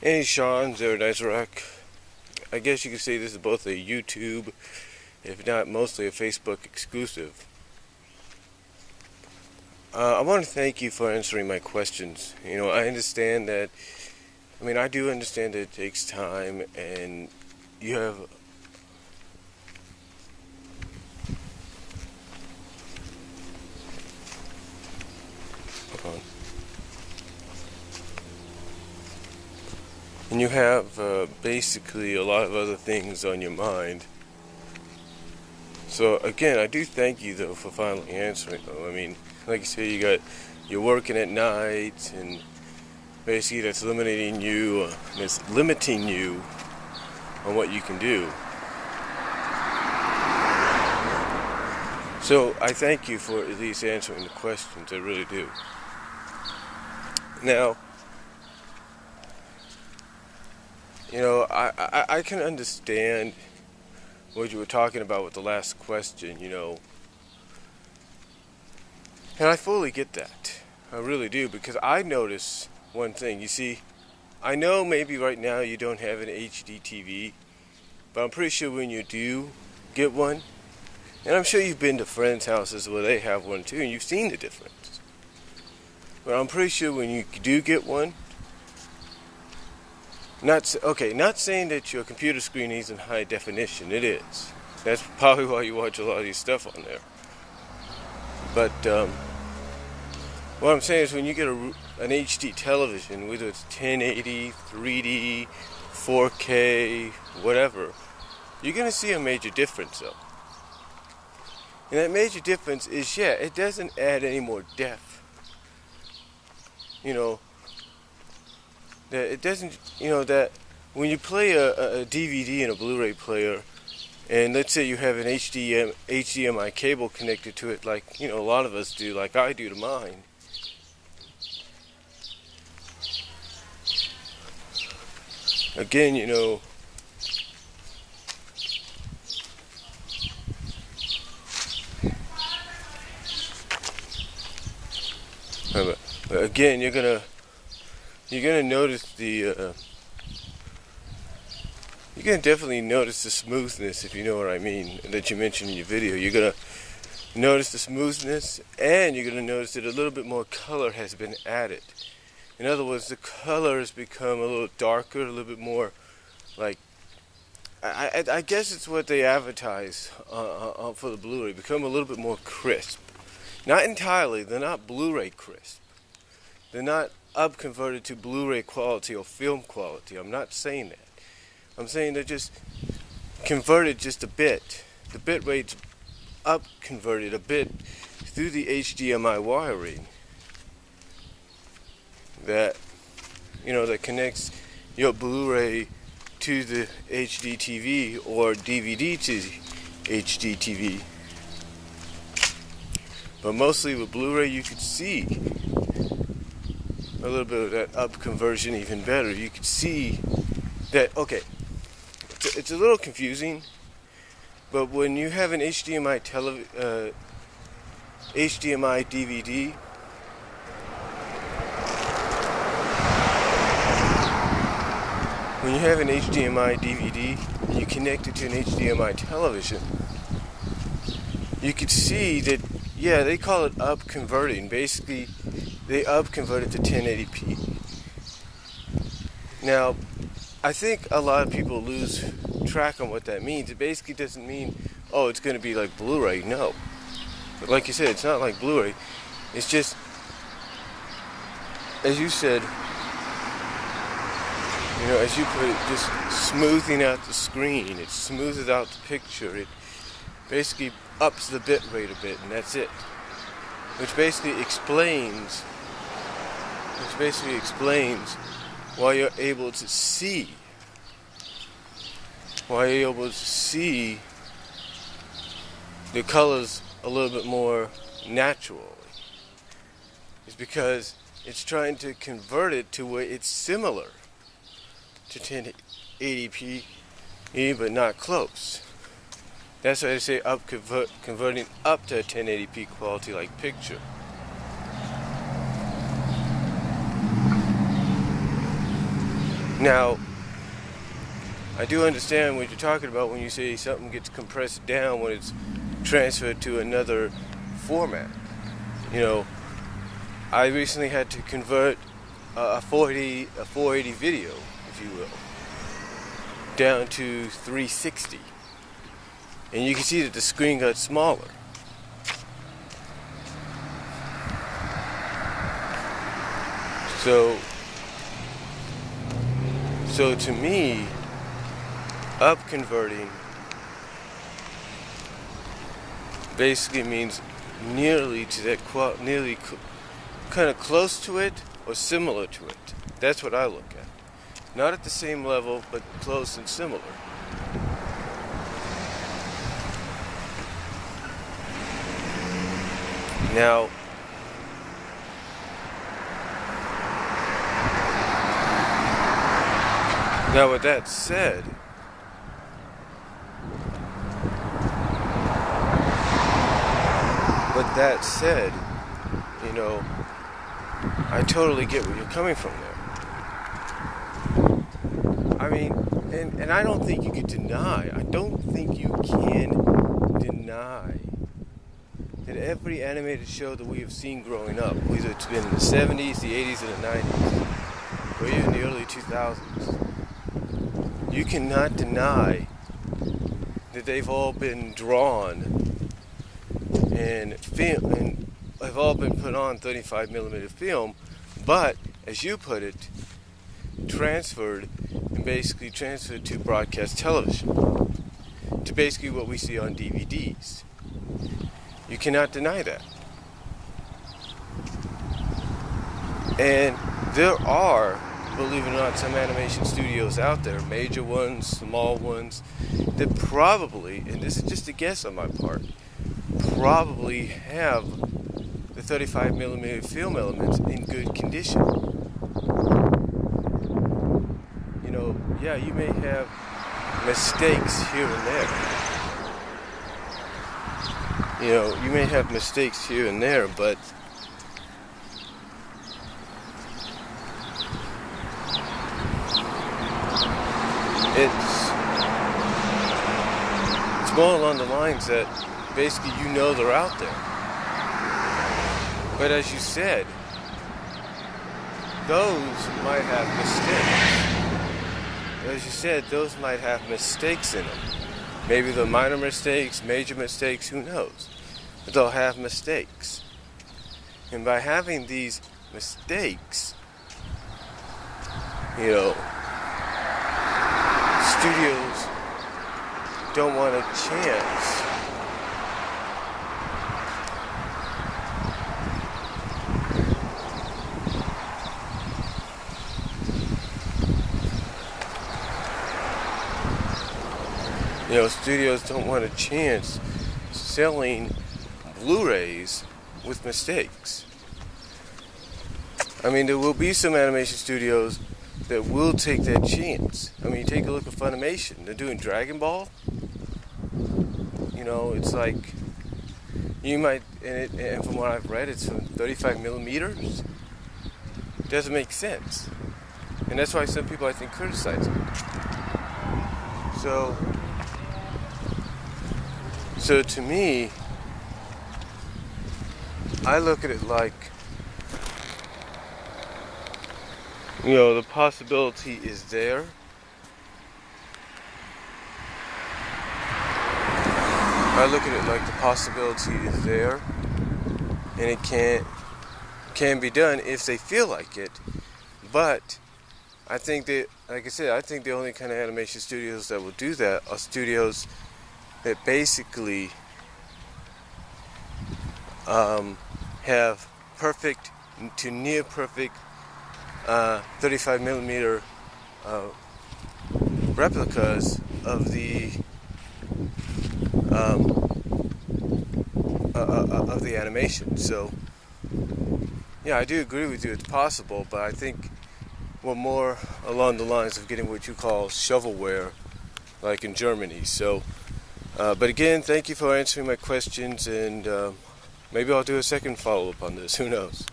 Hey Sean, Zaranyzerak. I guess you could say this is both a YouTube, if not mostly a Facebook exclusive. I want to thank you for answering my questions. I understand that, I do understand that it takes time and you have, hold on. And you have basically a lot of other things on your mind. So again, I do thank you though for finally answering though. Like you say, you're working at night, and basically that's limiting you on what you can do. So I thank you for at least answering the questions. I really do. Now, I can understand what you were talking about with the last question, and I fully get that. I really do, because I notice one thing. You see, I know maybe right now you don't have an HD TV, but I'm pretty sure when you do get one, and I'm sure you've been to friends' houses where they have one too, and you've seen the difference. But I'm pretty sure when you do get one, not saying that your computer screen isn't high definition. It is. That's probably why you watch a lot of these stuff on there. But what I'm saying is when you get an HD television, whether it's 1080, 3D, 4K, whatever, you're going to see a major difference though. And that major difference is, it doesn't add any more depth. That it doesn't, that when you play a DVD in a Blu-ray player, and let's say you have an HDMI cable connected to it, like, a lot of us do, like I do to mine. Again, again, you're gonna notice you're gonna definitely notice the smoothness, if you know what I mean, that you mentioned in your video. You're gonna notice the smoothness, and you're gonna notice that a little bit more color has been added. In other words, the color has become a little darker, a little bit more like, I guess it's what they advertise for the Blu-ray, become a little bit more crisp. Not entirely, they're not Blu-ray crisp. They're not up converted to Blu-ray quality or film quality. I'm not saying that. I'm saying they're just converted just a bit. The bit rate's up converted a bit through the HDMI wiring that that connects your Blu-ray to the HD TV or DVD to HD TV. But mostly with Blu-ray, you could see a little bit of that up conversion even better. You could see that, it's a little confusing, but when you have an HDMI DVD, when you have an HDMI DVD and you connect it to an HDMI television, you could see that, they call it up converting. Basically, they up convert it to 1080p. Now, I think a lot of people lose track on what that means. It basically doesn't mean, it's going to be like Blu-ray. No. But like you said, it's not like Blu-ray. It's just, as you said, as you put it, just smoothing out the screen. It smoothes out the picture. It basically ups the bit rate a bit, and that's it. Which basically explains why you're able to see the colors a little bit more naturally. It's because it's trying to convert it to where it's similar to 1080p, but not close. That's why I say converting up to a 1080p quality like picture. Now, I do understand what you're talking about when you say something gets compressed down when it's transferred to another format. You know, I recently had to convert a 480 video, if you will, down to 360. And you can see that the screen got smaller. So to me, up converting basically means nearly to that kind of close to it or similar to it. That's what I look at. Not at the same level, but close and similar. Now, with that said, you know, I totally get where you're coming from there. I mean, and I don't think you can deny that every animated show that we have seen growing up, whether it's been in the 70s, the 80s, and the 90s, or even the early 2000s, you cannot deny that they've all been drawn and have all been put on 35mm film, but, as you put it, transferred to broadcast television, to basically what we see on DVDs. You cannot deny that. And there are, believe it or not, some animation studios out there, major ones, small ones, that probably, and this is just a guess on my part, probably have the 35mm film elements in good condition. You know, yeah, you may have mistakes here and there. You know, you may have mistakes here and there, but it's more along the lines that basically you know they're out there. But as you said, those might have mistakes. As you said, those might have mistakes in them. Maybe they're minor mistakes, major mistakes, who knows? But they'll have mistakes. And by having these mistakes, you know, studios don't want a chance studios don't want a chance selling Blu-rays with mistakes. I mean, there will be some animation studios that will take that chance. I mean, take a look at Funimation. They're doing Dragon Ball. You know, it's like, you might, and from what I've read, it's from 35mm. It doesn't make sense. And that's why some people, I think, criticize it. So to me, I look at it like, you know, the possibility is there. I look at it like the possibility is there, and it can be done if they feel like it. But I think that, like I said, I think the only kind of animation studios that will do that are studios that basically have perfect to near perfect 35mm replicas of the animation. So yeah, I do agree with you, it's possible, but I think we're more along the lines of getting what you call shovelware, like in Germany. So but again, thank you for answering my questions, and maybe I'll do a second follow-up on this, who knows.